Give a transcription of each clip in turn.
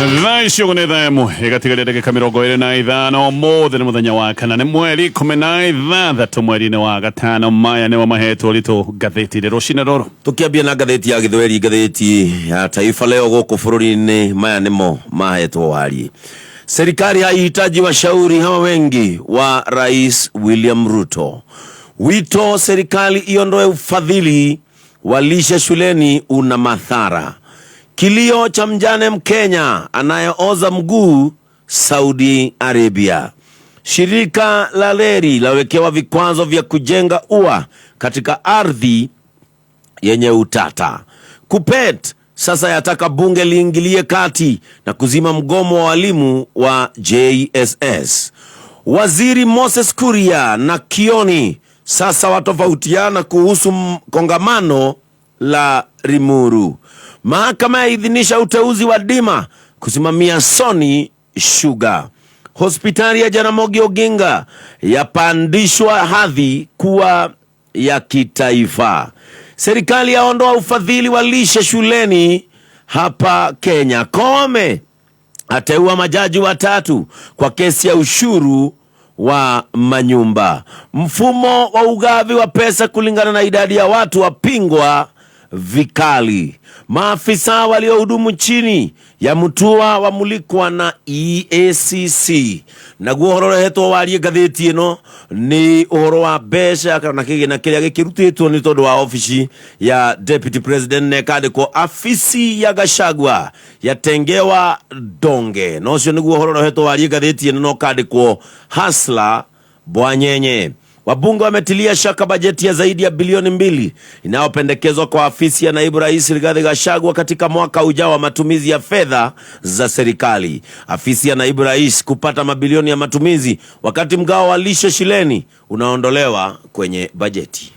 Thaisho kunethamo igatigarire kamirongo iri na ithano mothe ni muthenya wa kana ni mweri 16 mweri-ini wa gatano maya ni wa mahetwo rito gatheti rucine roro tukiambia na gatheti ya Githweri gatheti ya Taifa Leo guku bururi-ini maya nimo mahetwo wari. Serikali haihitaji washauri hawa wengi wa Rais William Ruto. Wito serikali iondoe ufadhili wa lishe shuleni una madhara. Kilio cha mjane Mkenya anayeoza mguu Saudi Arabia. Shirika la reli lawekewa vikwazo vya kujenga ua katika ardhi yenye utata. KUPPET sasa yataka bunge liingilie kati na kuzima mgomo wa walimu wa JSS. Waziri Moses Kuria na Kioni sasa watofautiana kuhusu kongamano la Limuru. Mahakama yaidhinisha uteuzi wa Dima kusimamia Sony Sugar. Hospitali ya Jaramogi Oginga yapandishwa hadhi kuwa ya kitaifa. Serikali yaondoa ufadhili wa lishe shuleni hapa Kenya. Koome ateua majaji watatu kwa kesi ya ushuru wa manyumba. Mfumo wa ugavi wa pesa kulingana na idadi ya watu wapingwa vikali. Maafisa waliohudumu chini ya Mutua wamulikwa na EACC. Na guhoro hetwo wari gatheti ino ni uhoro wa besha kana kigina kiria gikirutitwo ni tondu wa ofisi ya Deputy President nekandikwo afisi ya Gachagua yatengewa donge. No cio niguo uhoro hetwo wari gatheti ino no kandikwo Hasla Bwanyenye. Wabunge wametilia shaka bajeti ya zaidi ya bilioni 2 inayopendekezwa kwa afisi ya naibu rais Rigathi Gachagua katika mwaka ujao wa matumizi ya fedha za serikali. Afisi ya naibu rais kupata mabilioni ya matumizi wakati mgao wa lishe shuleni unaondolewa kwenye bajeti.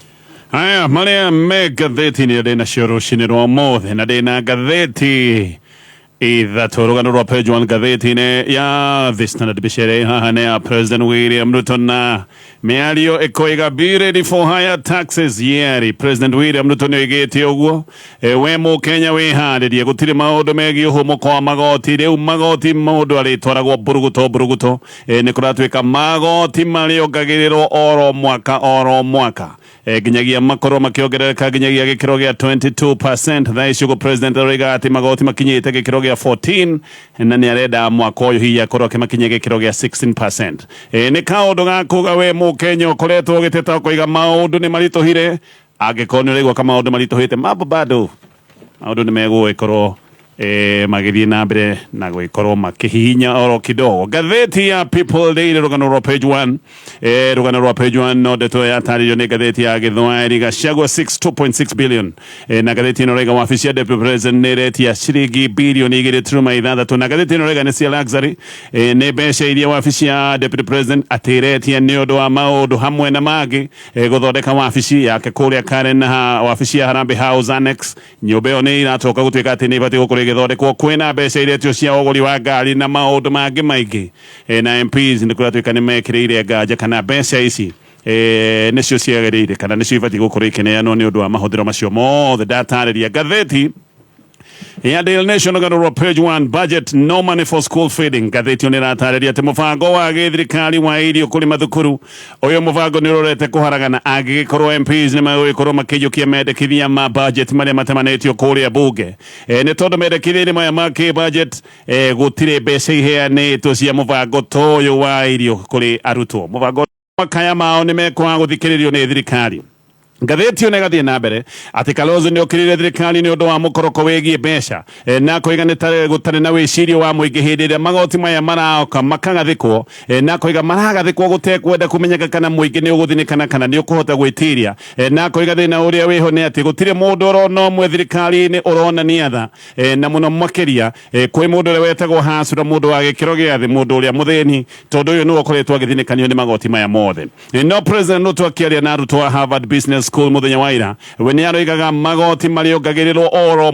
Haya, maria me gatheti ni adena shiro shiniro mothe na dena gatheti ithatũ rũgano rwa page 1 gatheti-inĩ ya The Standard bicere haha nĩ ya President William Ruto na mĩario ĩkoiga be ready for higher taxes yeri. President William Ruto nĩ oigĩte ũguo we Mũkenya wĩharĩrie gũtirĩ maũndũ megiĩ ũhũmũko wa magoti. Rĩu magoti mũndũ arĩtwaragwo mburuguto nĩ kũratuĩka magoti marĩongagĩrĩrwo oro mwaka ginyagia makorwo makiongerereka ginyagia gikiro gĩa 22%. Thaicũgũ President oiga atĩ magoti makinyĩte gikiro gĩa 14 na nĩ arenda mwaka ũyũ hihi akorwo makinyie gikiro gĩa 16%. Nĩ kaũndũ ga kuga we Mũkenya ũkoretwo ũgĩteta kũiga maũndũ nĩ maritũhire. Angĩkorwo nĩ ũraigua kama maũndũ maritũhĩte mambo bado maũndũ nĩ megũgĩkorwo magithie na mbere na gwikorwo makihinya oro kidogo. Gatheti ya People Daily rũgano rwa page 1 rũgano rwa page 1 no ndeto ya tarĩrio nĩ gatheti ya Githweri. Gachagua 2.6 billion na gatheti ĩno rauga wabici ya Deputy President nĩ ĩretia ciringi bilioni 2.6 na gatheti ĩno rauga nĩ cia luxury nĩ mbeca iria wabici ya Deputy President atĩretia nĩ ũndũ wa maũndũ hamwe na mangĩ gũthondeka wabici yake kũrĩa Karen na wabici ya Harambee House Annex. Nyũmba ĩyo nĩ ĩratoka gũtuĩka atĩ nĩ ĩbatiĩ gũkorwo githondekwo kwĩna mbeca iria tio cia ũgũri wa ngari na maũndũ mangĩ maingĩ na MPs nĩ kũratuĩka nĩ mekĩrĩire nganja kana mbeca ici nĩcio ciagĩrĩire kana nĩcio ibatiĩ gũkorwo ikĩneanwo nĩ ũndũ wa mahũthĩro macio mothe ndatarĩria. Gatheti ya Daily Nation rũgano rwa page 1 budget no money for school feeding. Gatheti nĩ ratarĩria atĩ mũbango wa gĩthirikari wa irio kũrĩ mathukuru ũyũ mũbango nĩ ũrorete kũharagana angĩgĩkorwo MPs nĩ magũgĩkorwo makĩiyũkia mendekithia ma budget marĩa matemanĩtio kũrĩa bunge. Nĩ tondũ mendekithia maya ma budget gũtirĩ mbeca iheanĩtwo cia mũbango ta ũyũ wa irio kũrĩ arutwo. Mũbango makaya mao nĩ mekwaga gũthikĩrĩrio nĩ thirikari. Gatheti ĩno ĩgathiĩ na mbere atĩ Kalonzo nĩ okĩrĩire thirikari nĩ ũndũ wa mũkoroko wĩgiĩ mbeca na koiga gũtarĩ na wĩcirio wa mũingĩ hĩndĩ ĩrĩa magoti maya maraoka makagathĩkwo na koiga maragathĩkwo gũtekwenda kũmenyeka kana mũingĩ nĩ ũgũthinĩkana kana nĩ ũkũhota gwĩtiria. Na koiga thĩna ũrĩa wĩho nĩ atĩ gũtirĩ mũndũ orona ũmwe thirikari-inĩ ũronania tha na mũno makĩria kwĩ mũndũ ũrĩa wetagwo Hasura, mũndũ wa gĩkĩro gĩa thĩ, mũndũ ũrĩa mũthĩni, tondũ ũyũ nĩ ũkoretwo agĩthinĩkanio nĩ magoti maya mothe. No President Ruto akĩaria na arutwo a Harvard Business School muthenya waira we ni aroigaga magoti mariongagĩrĩrwo oro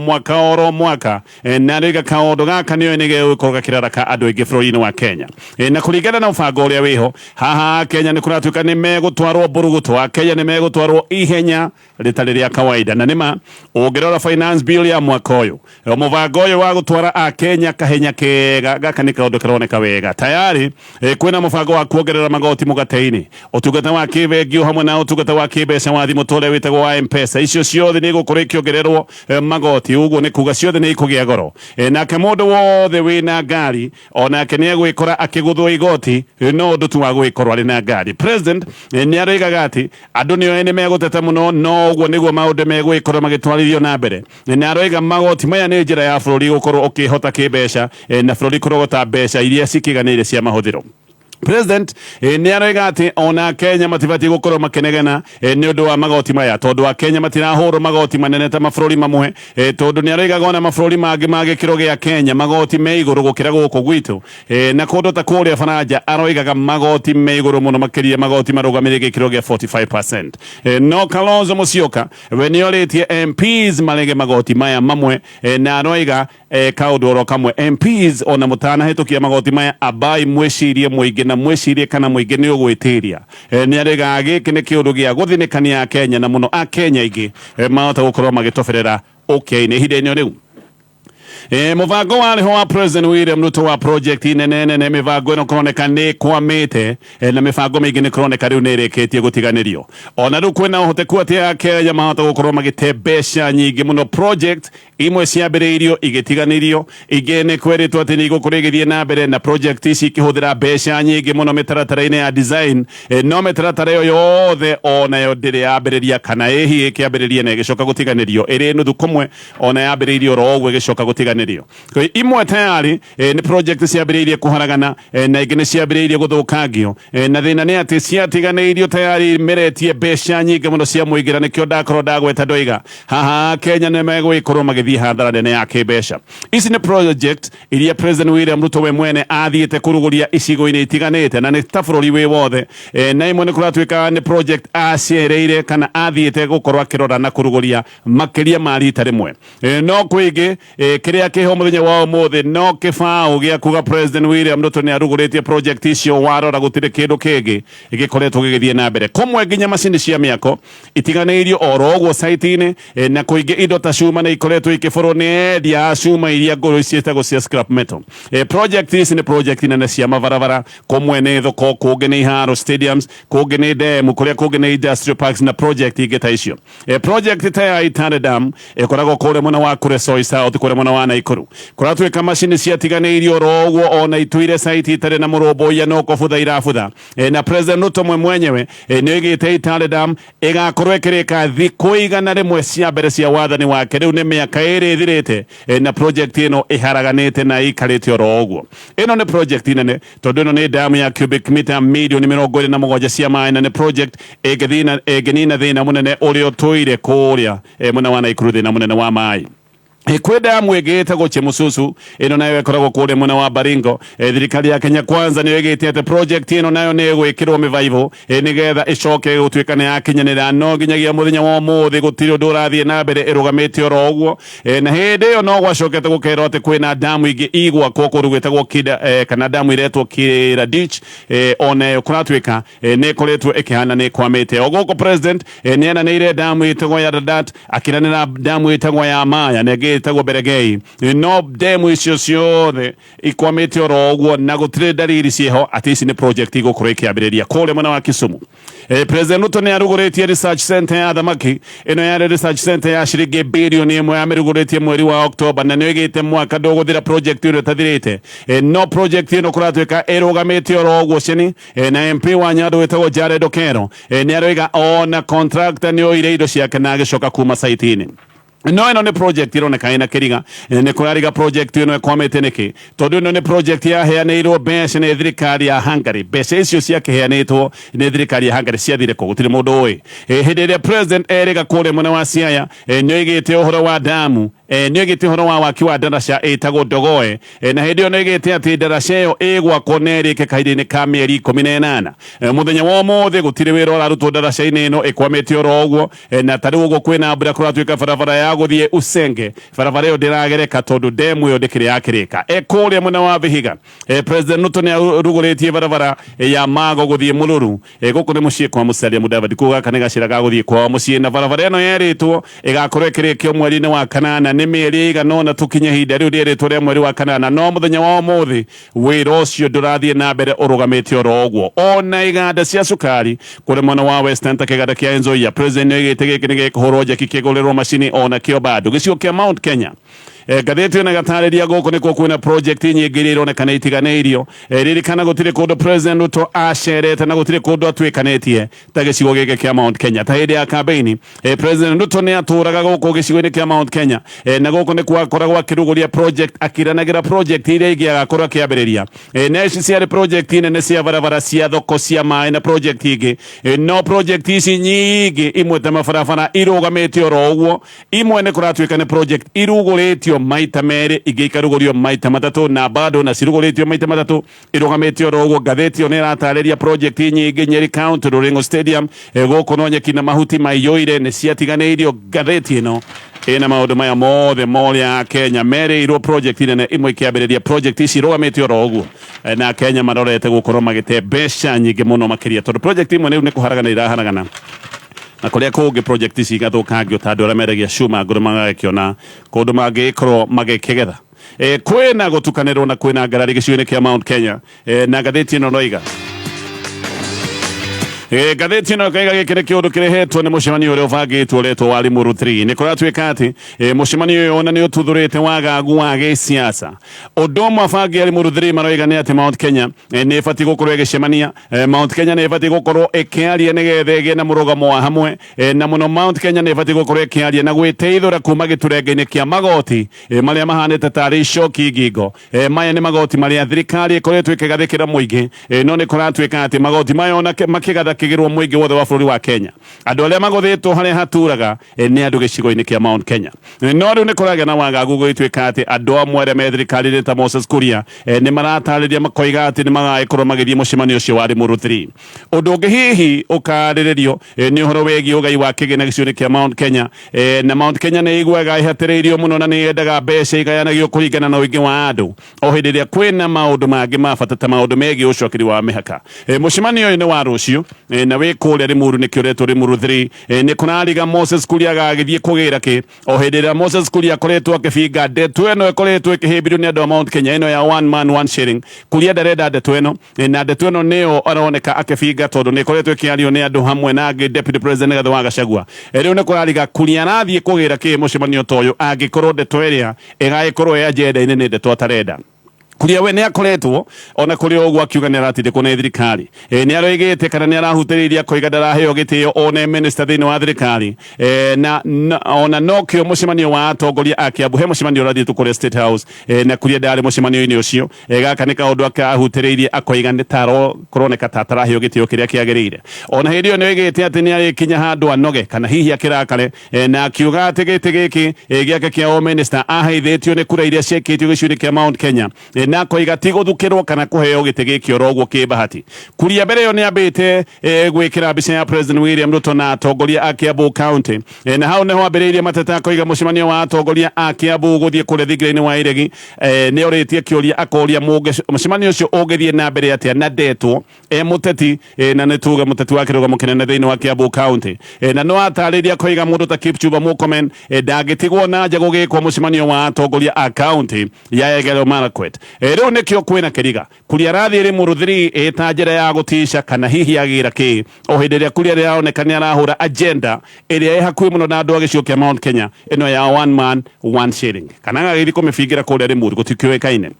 mwaka na aroiga kaũndũ gaka nĩyo nĩ gũkorwo kirara ka andũ aingĩ bũrũri-inĩ wa Kenya na kũringana na mũbango ũrĩa wĩho haha Kenya nĩ kũratuĩka nĩ megũtwarwo mbũrũgũtũ wa Kenya nĩ megũtwarwo ihenya rĩtarĩ rĩa kawaida na nĩma ũngĩrora finance bill ya mwaka ũyũ mũbango ũyũ wa gũtwara a Kenya kahenya kega gaka nĩ kaũndũ karoneka wega tayari kwĩna mũbango wa kuongerera magoti mũgate-inĩ ũtungata wa kĩbengi hamwe na ũtungata wa kĩmbeca wa thimũ tũrĩa wĩtagwo wa M-Pesa icio ciothe nĩ gũkorwo ikĩongererwo magoti ũguo nĩ kuga ciothe nĩ ikũgĩa goro nake mũndũ wothe wĩna ngari onake nĩ egwĩkora akĩgũthwo igoti no ũndũ tu wa gwĩkorwo arĩ na ngari president nĩ aroigaga atĩ andũ nĩo ene megũteta mũno no ũguo nĩguo maũndũ megwĩkorwo magĩtwarithio na mbere nĩ aroiga magoti maya nĩ njĩra ya bũrũri gũkorwo ũkĩhota kĩmbeca na bũrũri kũrogota mbeca iria cikĩganĩire cia mahũthĩro president nĩ aroiga atĩ ona Kenya matibatiĩ gũkorwo makenegena nĩ ũndũ wa magoti maya tondũ a Kenya matirahũrwo magoti manene ta mabũrũri mamwe tondũ nĩ aroigaga ona mabũrũri mangĩ ma gĩkĩro gĩa Kenya magoti me igũrũ gũkĩra gũkũ gwitũ na kũndũ ta kũrĩa Faranja aroigaga magoti me igũrũ mũno makĩria magoti marũgamĩrĩire gĩkĩro gĩa 45% no Kalonzo Musyoka we nĩ orĩtie MPs marege magoti maya mamwe na aroiga kaũndũ oro kamwe MPs ona mũtanahĩtũkia magoti maya abai mwĩcirie mũingĩ na mwĩcirie kana mũingĩ nĩ ũgwĩtĩria nĩ arega gĩkĩ nĩ kĩũndũ gĩa gũthinĩkania Kenya na mũno a Kenya aingĩ mahota gũkorwo magĩtoberera okay-inĩ ihinda-inĩ rĩu mũbango warĩ ho wa President William Ruto wa project nene mĩbango ĩno kũroneka nĩ kwamĩte na mĩbango mĩingĩ nĩ kũroneka rĩu nĩ ĩrĩkĩtie gũtiganĩrio ona rĩu kwĩna ũhoteku atĩ a Kenya mahota gũkorwo magĩte mbeca nyingĩ mũno project imwe ciambĩrĩirio igĩtiganĩrio ingĩ nĩ kwĩrĩtwo atĩ nĩ igũkorwo igĩthiĩ na mbere na project ici ikĩhũthĩra mbeca nyingĩ mũno mĩtaratara-inĩ ya design no mĩtaratara ĩyo yothe onayo ndĩrĩ yambĩrĩria kana ĩhi ĩkĩambĩrĩria na ĩgĩcoka gũtiganĩrio ĩrĩ nuthu kũmwe ona yambĩrĩirio oro ũguo ĩgĩcoka gũtiganĩrio imwe tayari nĩ project ciambĩrĩirie kũharagana na ingĩ nĩ ciambĩrĩirie gũthũkangio na thĩna nĩ atĩ ciatiganĩirio tayari meretie mbeca nyingĩ mũno cia mũingĩ na nĩkĩo ndakorwo ndagweta ndoiga haha Kenya nĩ megũgĩkorwo magĩthiĩ hathara nene ya kĩmbeca ici nĩ project iria President William Ruto we mwene athiĩte kũrugũria icigo-inĩ itiganĩte na nĩ ta bũrũri wĩ wothe na imwe nĩ kũratuĩka nĩ project aciĩrĩire kana athiĩte gũkorwo akĩrora na kũrugũria makĩria ma rita rĩmwe no kwĩngĩ kĩrĩa kĩho mũthenya wa ũmũthĩ no kĩbaũ gĩa kuga President William Ruto nĩ arugũrĩtie project icio warora gũtirĩ kĩndũ kĩngĩ gĩkoretwo gĩgĩthiĩ na mbere kũmwe nginya macini cia mĩako itiganĩirio oro ũguo site-inĩ na kũingĩ indo ta cuma nĩ ikoretwo ikĩborwo nĩ endia cuma iria ngũrũ ciĩtagwo cia scrap metal project ici nĩ project nene cia mabarabara kũmwe nĩ thoko kũngĩ nĩ iharo stadiums kũngĩ nĩ ndemu kũrĩa kũngĩ nĩ industrial parks na project ingĩ ta icio project ta ya Itare Dam ĩkoragwo kũrĩa mwena wa Kuresoi South kũrĩa mwena wa Naikuru kũratuĩka macini ciatiganĩirio oro ũguo ona ituire site itarĩ na mũrũmbũiya no kũbutha irabutha na President Ruto mwenyewe nĩ oigĩte Itare Dam ĩgakorwo ĩkĩrĩka thikũ igana rĩmwe cia mbere cia wathani wake rĩu nĩ mĩaka ĩrĩ ĩthirĩte na project ĩno ĩharaganĩte na ikarĩte oro ũguo ĩno nĩ project nene tondũ ĩno nĩ damu ya cubic meter mirioni 27 cia maĩ na nĩ project ĩngĩnina thĩna mũnene ũrĩa ũtũire kũrĩa mwena wa Naikuru thĩna mũnene wa maĩ kwĩ damu ĩngĩ ĩtagwo Chemususu ĩno nayo ĩkoragwo kũrĩa mwena wa Baringo thirikari ya Kenya Kwanza nĩ ĩgĩte atĩ project ĩno nayo nĩ ĩgwĩkĩrwo mĩvaivo nĩgetha ĩcoke gũtuĩka nĩ yakinyanĩra no nginyagia mũthenya wa ũmũthĩ gũtirĩ ũndũ ũrathiĩ na mbere ĩrũgamĩte oro ũguo na hĩndĩ ĩyo no gwacokete gũkerwo atĩ kwĩna damu ingĩ igwakwo kũndũ gwĩtagwo kana damu iretwo Kira Ditch onayo kũratuĩka nĩ ĩkoretwo ĩkĩhana nĩ kwamĩte o gũkũ president nĩ enanĩire damu ĩtagwo ya Dadat akĩranĩra damu ĩtagwo ya Maya na ĩtagwo Beregei no demu icio ciothe ikwamĩte oro ũguo na gũtirĩ dalili ciĩho atĩ ici nĩ project igũkorwo ĩkĩambĩrĩria kũrĩa mwena wa Kisumu President Ruto nĩ arugũrĩtie research center ya thamaki ĩno yarĩ research center ya ciringi birioni 1 yamĩrugũrĩtie mweri wa October na nĩ oigĩte mwaka ndũgũthira project ĩno ĩtathirĩte no project ĩno kũratuĩka ĩrũgamĩte oro ũguo ceni na MP wa Nyando wĩtagwo Jared Okero nĩ aroiga ona contractor nĩ oire indo ciake na agĩcoka kuma site-inĩ no ĩno nĩ project ironeka ĩna kĩriga nĩ kũrariga project ĩno ĩkwamĩte nĩkĩ tondũ ĩno nĩ project yaheanĩirwo mbeca nĩ thirikari ya Hungary mbeca icio ciakĩheanĩtwo nĩ thirikari ya Hungary ciathire kũ gũtirĩ mũndũ ũĩ hĩndĩ ĩrĩa president erĩga kũrĩa mwena wa Siaya nĩ oigĩte ũhoro wa damu nä gä tä horo wa waki wa ndaraca ĩtagwo Ndogoe na hĩndĩ ĩyo nĩ gĩte atĩ ndaraca ĩyo ĩgwakwo na ĩrĩke kahinda-inĩ ka mĩeri 18 mũthenya wa ũmũthĩ gũtirĩ wĩra ũrarutwo ndaraca-inĩ ĩno ĩkwamĩte oro ũguo na tarĩu ũguo kwĩna mbura kũratuĩka barabara ya gũthiĩ Usenge barabara ĩyo ndĩragereka tondũ ndemu ĩyo ndĩkĩrĩ yakĩrĩka kũrĩa mwena wa Vihiga President Ruto nĩ arugũrĩtie barabara ya Mago gũthiĩ Mũrũru gũkũ nĩ mũciĩ kwa Musalia Mudavadi kuga gaka nĩ gacĩra ga gũthiĩ kwao mũciĩ na barabara ĩno yerĩtwo ĩgakorwo ĩkĩrĩkio mweri-inĩ wa kanana nĩ mĩeri ĩigana ũna tũkinye ihinda rĩu rĩerĩtwo rĩa mweri wa kanana no mũthenya wa ũmũthĩ wĩra ũcio ndũrathiĩ na mbere ũrũgamĩte oro ũguo ona iganda cia cukari kũrĩ mwena wa Western ta kĩganda kĩa Nzoia President nĩ oigĩte gĩkĩ nĩ gĩkũhũrwo njeki kĩgũrĩrwo macini ona kĩo bado gĩcigo kĩa Mount Kenya gatheti ĩno gatarĩria gũkũ nĩkuo kwĩna project nyingĩ iria ironekana itiganĩirio ririkana gũtirĩ kũndũ President Ruto acerete na gũtirĩ kũndũ atuĩkanĩtie ta gĩcigo gĩkĩ kĩa Mount Kenya ta hĩndĩ ya campaign President Ruto nĩ atũraga gũkũ gĩcigo-inĩ kĩa Mount Kenya na gũkũ nĩkuo akoragwo akĩrugũria project akiranagĩra project iria ingĩ agakorwo akĩambĩrĩria na ici ciarĩ project nene cia barabara cia thoko cia maĩ na project ingĩ no project ici nyingĩ imwe ta mabarabara irũgamĩte oro ũguo imwe nĩ kũratuĩka nĩ project irugũrĩtio maita merĩ ingĩ ikarugũrio maita matatũ na bado na cirugũrĩtio maita matatũ irũgamĩte oro ũguo ngathĩti ĩyo nĩ ĩratarĩria project nyingĩ Nyeri County Ruringo Stadium gũkũ no nyeki na mahuti maiyũire nĩ ciatiganĩirio ngathĩti ĩno ĩna maũndũ maya mothe morĩa Kenya merĩirwo project nene imwe ikĩambĩrĩria project ici irũgamĩte oro ũguo na Kenya marorete gũkorwo magĩte mbeca nyingĩ mũno makĩria tondũ project imwe rĩu nĩ kũharagana iraharagana na kũrĩa kũngĩ project ici igathũkangio ta andũ arĩa mendagia cuma ngũrũ magagĩkĩona kũndũ mangĩkorwo magĩkĩgetha kwĩna gũtukanĩrwo na kwĩna ngarari gĩcigo-inĩ kĩa Mount Kenya na ngathĩti ĩno noiga ngathĩti ĩno kaiga gĩkĩ nĩ kĩũndũ kĩrehetwo nĩ mũcemanio ũrĩa ũbangĩtwo ũretwo wa Limuru 3 nĩ kũratuĩka atĩ mũcemanio ũyũ ona nĩ ũtuthũrĩte wagagu wa gĩsiasa ũndũ ũmwe abangi a Limuru 3 maroiga nĩ atĩ Mount Kenya nĩ ĩbatiĩ gũkorwo ĩgĩcemania Mount Kenya nĩ ĩbatiĩ gũkorwo ĩkĩaria nĩgetha ĩgĩe na mũrũgamo wa hamwe na mũno Mount Kenya nĩ ĩbatiĩ gũkorwo ĩkĩaria na gwĩteithũra kuma gĩturenge-inĩ kĩa magoti marĩa mahanĩte tarĩ icoki ngingo maya nĩ magoti marĩa thirikari ĩkoretwo ĩkĩgathĩkĩra mũingĩ no nĩ kũratuĩka atĩ magoti maya ona makĩgatha kĩgĩrwo mũingĩ wothe wa bũrũri wa Kenya andũ arĩa magũthĩtwo harĩa haturaga nĩ andũ gĩcigo-inĩ kĩa Mount Kenya no rĩu nĩ kũragĩa na wagagu gũgĩtuĩka atĩ andũ amwe arĩa me thirikari-inĩ ta Moses Kuria nĩ maratarĩria makoiga atĩ nĩ magagĩkorwo magĩthiĩ mũcemanio ũcio wa Limuru 3 ũndũ ũngĩ hihi ũkarĩrĩrio nĩ ũhoro wĩgiĩ ũgai wa kĩgĩna gĩcigo-inĩ kĩa Mount Kenya na Mount Kenya nĩ iguaga ihatĩrĩirio mũno na nĩ yendaga mbeca igayanagio kũringana na ũingĩ wa andũ o hĩndĩ ĩrĩa kwĩna maũndũ mangĩ ma bata ta maũndũ megiĩ ũcokeri wa mĩhaka mũcemanio ũyũ nĩ wa rũciũ na wĩ kũrĩa Limuru nĩ kĩoretwo Limuru 3 nĩ kũrariga Moses Kuria agagĩthiĩ kũgĩra kĩ o hĩndĩ ĩrĩa Moses Kuria akoretwo akĩbinga ndeto ĩno ĩkoretwo ĩkĩhĩmbĩrio nĩ andũ a Mount Kenya ĩno ya one man one shilling Kuria ndarenda ndeto ĩno na ndeto ĩno nĩyo aroneka akĩbinga tondũ nĩ ĩkoretwo ĩkĩario nĩ andũ hamwe na angĩ Deputy President Rigathi wa Gachagua rĩu nĩ kũrariga Kuria arathiĩ kũgĩra kĩ mũcemanio ta ũyũ angĩkorwo ndeto ĩrĩa ĩgagĩkorwo ya agenda-inĩ nĩ ndeto atarenda Kuria we nĩ akoretwo ona kũrĩ ũguo akiuga nĩ aratindĩkwo nĩ thirikari nĩ aroigĩte kana nĩ arahutĩrĩirie koiga ndaraheo gĩtĩo one minister thĩinĩ wa thirikari na ona nokĩo mũcemanio wa atongoria a Kiambu he mũcemanio ũrathiĩtwo kũrĩa State House na Kuria ndarĩ mũcemanio-inĩ ũcio gaka nĩ kaũndũ akahutĩrĩirie akoiga nĩ taro kũroneka ta ataraheo gĩtĩo kĩrĩa kĩagĩrĩire ona hĩndĩ ĩyo nĩ oigĩte atĩ nĩ arĩkinya handũ anoge kana hihi akĩrakare na akiuga atĩ gĩtĩ gĩkĩ gĩake kĩa minister aheithĩtio nĩ kura iria ciĩkĩtio gĩcigo-inĩ kĩa Mount Kenya na koiga ti gũthukĩrwo kana kũheo gĩtĩ gĩkĩ oro ũguo kĩ bahati Kuria mbere ĩyo nĩ ambĩte gwĩkĩra mbica ya President William Ruto na atongoria a Kiambu County na hau nĩho ambĩrĩirie mateta koiga mũcemanio wa atongoria a Kiambu gũthiĩ kũrĩa thingira-inĩ wa Iregi nĩ orĩtie kĩũria akoria mũcemanio ũcio ũgĩthiĩ na mbere atĩa na ndetwo mũteti na nĩ tuga mũteti wa kĩrũgamo kĩnene thĩinĩ wa Kiambu County na no atarĩria koiga mũndũ ta Kipchumba Murkomen ndangĩtigwo na nja gũgĩkwo mũcemanio wa atongoria a county ya Elgeyo Marakwet rĩu nĩkĩo kwĩna kĩriga Kuria arathiĩ Limuru 3 ta njĩra ya gũticia kana hihi agĩra kĩ o hĩndĩ ĩrĩa Kuria rĩroneka nĩ arahũra agenda ĩrĩa ĩ hakuhĩ mũno na andũ a gĩcigo kĩa Mount Kenya ĩno ya one man one shilling kana agagĩthiĩ kũmĩbingĩra kũrĩa Limuru gũtikĩũĩkaine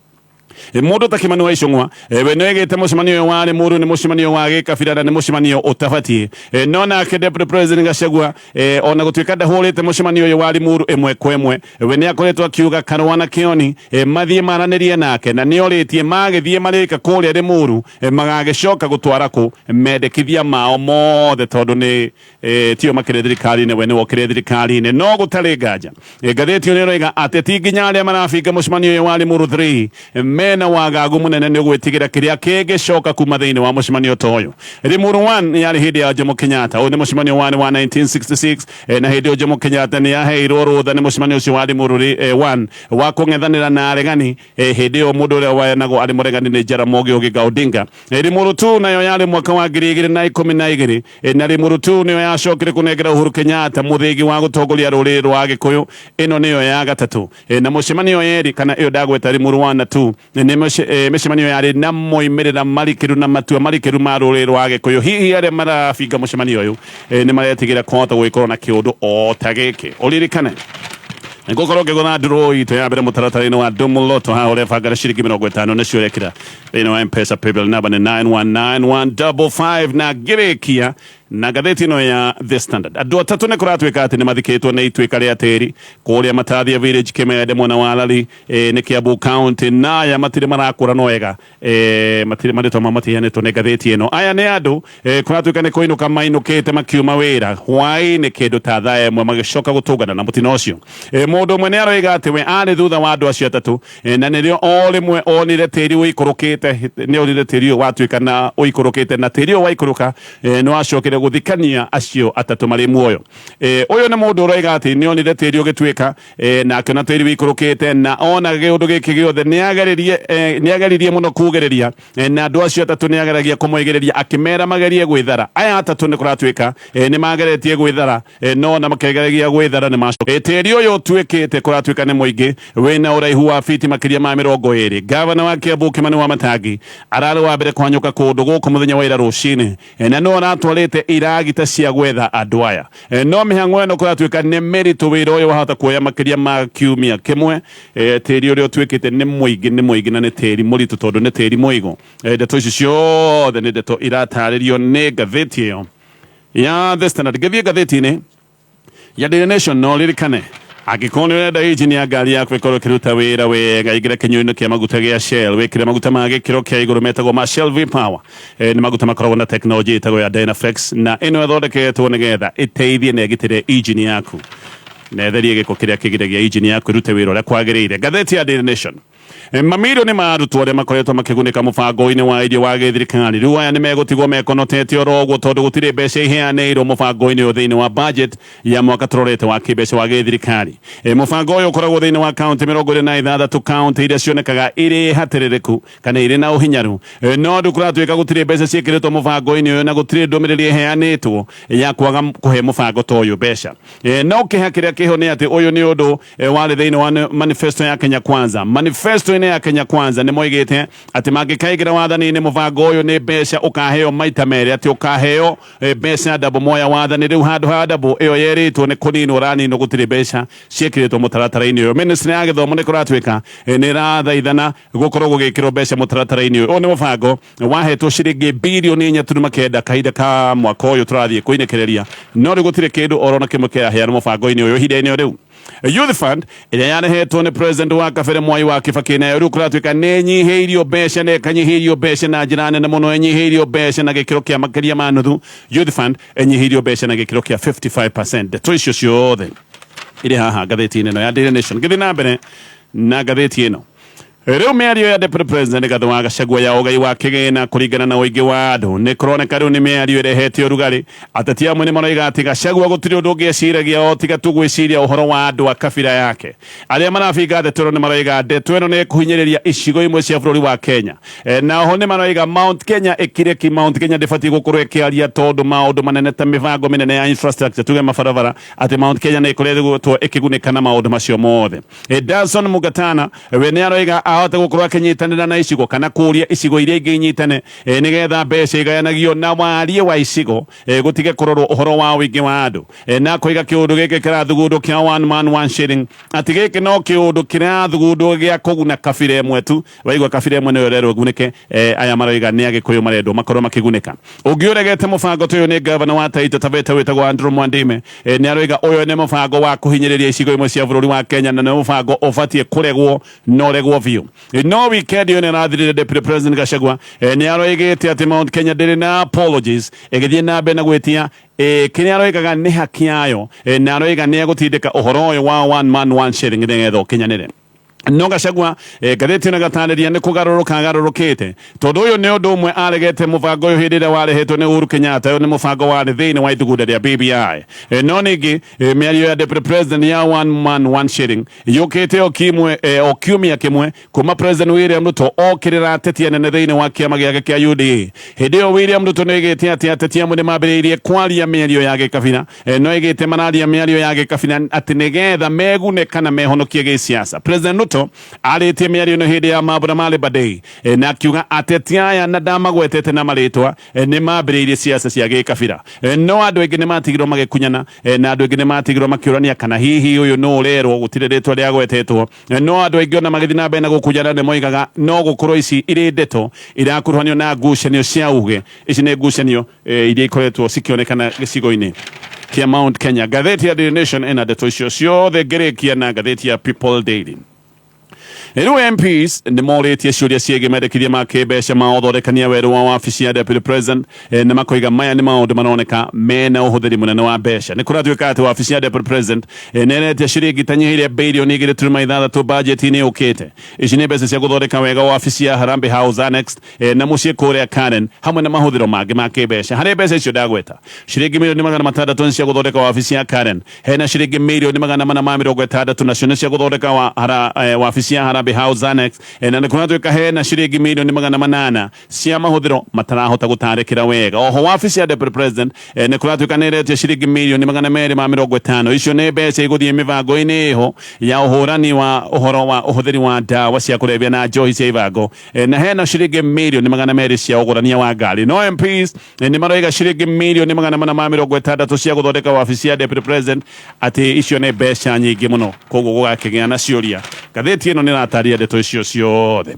Mundu ta Kimani wa Icung'wa we negete mucemanio wari muru ni mucemanio wa gikabira na ni mucemanio utabatie no nake Deputy President Gachagua ona gutuika ndahurite mucemanio uyu wari muru imwe kwa imwe we ni akoretwo akiuga Karwana Kioni mathie maranirie nake na ni oritie magithie marika kuria ri muru magagicoka gutwara ku mendekithia mao mothe tondu ni tio makire thirikari-ini we ni wokire thirikari-ini no gutari nganja ngatheti ni roiga ateti nginya aria marabinga mucemanio uyu wari muru 3 mena wagagu munene ni gwitigira kiria kigicoka kuma thiini wa mucemanio ta uyu Limuru 1 yari hindi ya Jomo Kenyatta uyu ni mucemanio wa 1966 na hindi Jomo Kenyatta ni yaheirwo rutha ni mucemanio ucio wa Limuru 1 wa kung'ethanira na aregani hindi o mundu uria wayanagwo ari muregani ni Jaramogi Oginga Odinga Limuru 2 nayo yari mwaka wa 2012 na Limuru 2 niyo yacokire kunengera Uhuru Kenyatta muthingi wa gutongoria ruriri rwa Gikuyu ino niyo ya gatatu na mucemanio yeri kana iyo ndagweta Limuru 1 na 2 ni micemanio yari na moimirira marikiru na matua marikiru ma ruriri rwa Gikuyu hihi aria marabinga mucemanio uyu ni maretigira kuhota gwikorwo na kiundu o ta giki uririkane ngokoro ngegona ndro ito ya mbere mutaratara-ini wa Dumloto ha ore bagara ciringi 50 nicio rekira thini wa M-Pesa paybill number ni 919155 na girekia na gatheti ino ya The Standard andu atatu ni kuratwika ati ni mathikitwo ni itwika ria tiri kuria Matathia village Kimende mwena wa Lari ni Kiambu county na ya matire marakura no wega matire marito mamatihanitwo ni gatheti ino aya ni andu kuratwika ni kuinuka mainukite makiuma wira hwai ni kindu ta thaa imwe magicoka gutungana na mutino ucio mundu mwe ni aroiga ati we ari thutha wa andu acio atatu na nirio o rimwe onire tiri uikurukite ni onire tiri watwika na uikurukite na tiri waikuruka no acokire guthikania acio atatu mari muoyo uyu ni mundu uroiga ati ni onire tiri ugitwika na akona tiri wikurukite na ona giundu giki giothe ni ageririe muno kugereria na andu acio atatu ni ageragia kumwigereria akimera magerie gwithara aya atatu ni kuratwika ni mageretie gwithara no na makegeragia gwithara ni macoka tiri uyu twikite kuratwika ni muingi wina uraihu wa fiti makiria ma 20 gavana wa Kiambu Kimani Wamatangi arari wa mbere kwanyuka kundu guku muthenya wa ira rucini na no aratwarite iragita cia gwetha andu aya no mihang'o ino kuratwika ni meritu wira uyu wahota kuoya makiria ma kiumia kimwe tiri uria twikite ni muingi na ni tiri muritu tondu ni tiri muigo ndeto icio ciothe ni ndeto irataririo ni gatheti iyo ya The Standard githie gatheti-ini ya Daily Nation no ririkane angĩkorwo nĩ ũrenda engine ya ngari yaku ĩkorwo ĩkĩruta wĩra wega ĩkĩra kĩnyũi-inĩ kĩa maguta gĩa Shell wĩkĩre maguta ma gĩkĩro kĩa igũrũ metagwo ma Shell V-Power nĩ maguta makoragwo na tekinoronjĩ ĩtagwo ya Dynaflex na ĩno ĩthondeketwo nĩgetha ĩteithie na ĩgitĩre engine yaku na etherie gĩko kĩrĩa kĩgiragia engine yaku ĩrute wĩra ũrĩa kwagĩrĩire ngatheti ya Daily Nation mamirioni ma arutwo aria makoretwo makigunika mubango-ini wa irio wa githirikari riu aya ni megutigwo mekonotete oro guo tondu gutire mbeca iheanirwo mubango-ini uyu thiini wa budget ya mwaka turorete wa kibeca wa githirikari mubango uyu ukoragwo thiini wa kaunti 26 kaunti iria cionekaga iri hatiririku kana iri na uhinyaru no ndukuratwika gutire mbeca ciikiritwo mubango-ini uyu na gutire ndumiriri iheanitwo ya kwaga kuhe mubango ta uyu mbeca no kiha kiria kiho ni ati uyu ni undu wari thiini wa manifesto ya Kenya Kwanza manifesto ya Kenya Kwanza ni moigite ati mangikaigira wathani-ini mubango uyu ni mbeca ukaheo maita meri ati ukaheo mbeca ndabo moya wathani riu handu ha ndabo iyo yeritwo ni kunini urani gutire mbeca ciikiritwo mutaratara-ini uyu ministry ya githomo ni kuratwika ni rathaithana gukorwo gugikirwo mbeca mutaratara-ini uyu ni mubango wahetwo ciringi bilioni 4.9 kahinda ka mwaka uyu turathie kuinekereria no ri gutire kindu orona kimwe kia heana mubango-ini uyu hinda-ini riu Youth Fund ĩrĩa yarehetwo nĩ president wa Kabere Mwai wa Kibaki nayo rĩu kũratwĩka nĩ ĩnyihĩirio mbeca na ĩkanyihĩirio mbeca na njĩra nene mũno ĩnyihĩirio mbeca na gĩkĩro kĩa makĩria ma nuthu Youth Fund ĩnyihĩirio mbeca na gĩkĩro kĩa 55% ndeto icio ciothe irĩ haha ngathĩti-inĩ ĩno ya Daily Nation gĩthiĩ na mbere na ngathĩti ĩno riu miario ya Deputy President Rigathi wa Gachagua ya ugai wa kigina kuringana na uingi wa andu ni kuroneka riu ni miario irehete urugari ateti amwe ni maroiga ati Gachagua gutiri undu ungiciragia o tiga tu gwiciria uhoro wa andu a kabira yake aria marabinga ndeto ni maroiga ndeto ino ni kuhinyiriria icigo imwe cia bururi wa Kenya na ho ni maroiga Mount Kenya ikireki Mount Kenya ndibati gukorwo ikiaria tondu maundu manene ta mibango minene ya infrastructure tuge mabarabara ati Mount Kenya ni ikoretwo ikigunika na maundu macio mothe Danson Mugatana we ni aroiga ahote gukorwo akinyitanira na icigo kana kuria icigo iria ingi nyitane nigetha mbeca igayanagio na warie wa icigo gutige kurorwo uhoro wa wingi wa andu na kuiga kiundu giki kirathugundwo kia one man one shilling ati giki no kiundu kirathugundwo gia kuguna kabira imwe tu waigwa kabira imwe niyo rero gunike aya maroiga ni agikuyu marendo makorwo makigunika ungiuregete mubango tuyu ni governor wa Taita Taveta witagwo Andrew Mwandime ni aroiga uyu ni mubango wa kuhinyiriria icigo imwe cia bururi wa Kenya na ni mubango ubatie kuregwo no regwo biu no weekend yo ni rathirire Deputy President Gachagua ni aroigite ati Mount Kenya ndiri na apologies igithie na mbere na gwitia kiria aroigaga ni haki yayo na aroiga ni agutindika uhoro uyu wa one man one shilling nigetha ukinyanire no Gachagua gatheti na gataniria ni kugaruruka garurukite tondu uyu ni undu umwe aregete mubango uyu hindi ria warehetwo ni Uhuru Kenyatta ni mubango wari thiini wa itugunda ria BBI no ningi miario ya Deputy President ya one man one shilling yukite o kiumia kimwe kuma President William Ruto okirira ateti nene thiini wa kiama giake kia UDA hindi yo William Ruto ni igite ati ateti amwe ni mambiriirie kwaria miario ya gikabira no igite mararia miario ya gikabira ati nigetha megune kana mehonokie giciaca President Ruto aritie miario no hindi ya mambura mali badei na akiuga ateti aya na ndamagwetete na maritwa ni mambiriirie ciaca cia gikabira no andu aingi ni matigirwo magikunyana na andu aingi ni matigirwo makiurania kana hihi uyu no urerwo gutire ritwa ria gwetetwo no andu aingi ona magithi na mbere na gukunyana ni moigaga no gukorwo ici iri ndeto irakuruhanio na ngucanio cia uge ici ni ngucanio iria ikoretwo cikionekana gicigo-ini kia Mount Kenya. Gatheti ya The Nation ena ndeto icio ciothe ngirikia na gatheti ya People Daily. Riu MPs ni moritie ciuria ciĩgiĩ mendekithia ma kĩmbeca ma ũthondekania werũ wa wabici ya Deputy President nĩ makoiga maya nĩ maũndũ maroneka mena ũhũthĩri mũnene wa mbeca nĩ kũratuĩka atĩ wabici ya Deputy President nĩeretie ciringi tanyihiire birioni 2.6 bajeti-inĩ yũkĩte ici nĩ mbeca cia gũthondeka wega wabici ya Harambee House Annex na mũciĩ kũrĩa Karen hamwe na mahũthĩro mangĩ ma kĩmbeca harĩ mbeca icio ndagweta ciringi mirioni 600 cia gũthondeka wabici ya Karen hena ciringi mirioni 460 nacio nĩ cia gũthondeka wabici ya Harambee House Annex na nĩkũratuĩka hena ciringi mirioni 800 cia mahũthĩro matarahota gũtarĩkĩra wega oho wabici ya Deputy President nĩkũratuĩka nĩĩretie ciringi mirioni 250 icio nĩ mbeca igũthiĩ mĩbango-inĩ ĩho ya ũhũrani wa ũhoro wa ũhũthĩri wa ndawa cia kũrebia na njohi cia ibango na hena ciringi mirioni 200 cia ũgũrania wa ngari no MPs nĩ maroiga ciringi mirioni 460 cia gũthondeka wabici ya Deputy President atĩ icio nĩ mbeca nyingĩ mũno koguo gũgakĩgĩa na ciũria gatheti ĩno nĩ rataria ndeto icio ciothe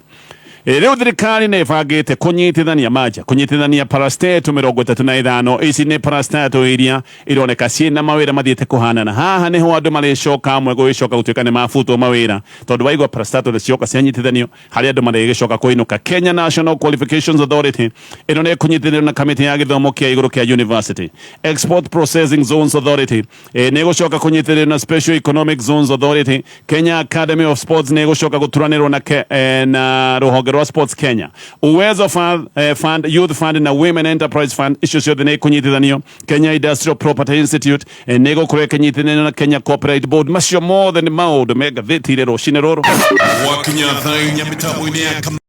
riu thirikari nĩ ĩbangĩte kũnyitithania manja kũnyitithania parastato 35 ici nĩ parastato iria ironeka ciĩna mawĩra mathiĩte kũhanana haha nĩho andũ marĩcoka amwe gũgĩcoka gũtuĩka nĩ mabutwo mawĩra tondũ waigua parastato nĩ cioka cianyitithanio harĩ andũ marĩgĩcoka kũinũka Kenya National Qualifications Authority ĩno nĩ ĩkũnyitithanio na kamĩtĩ ya gĩthomo kĩa igũrũ kĩa University Export Processing Zones Authority nĩ ĩgũcoka kũnyitithanio na Special Economic Zones Authority Kenya Academy of Sports nĩ ĩgũcoka gũturanĩrwo na rũhonge rwa Sports Kenya Uwezo Fund Youth Fund na Women Enterprise Fund icio ciothe nĩ ĩkũnyitithanio Kenya Industrial Property Institute nĩ ĩgũkorwo ĩkĩnyitithanio na Kenya Corporate Board macio mothe nĩ maũndũ me ngathĩti-inĩ rũcinĩ rũrũ wakinya thaa inya mĩtambo-inĩ ya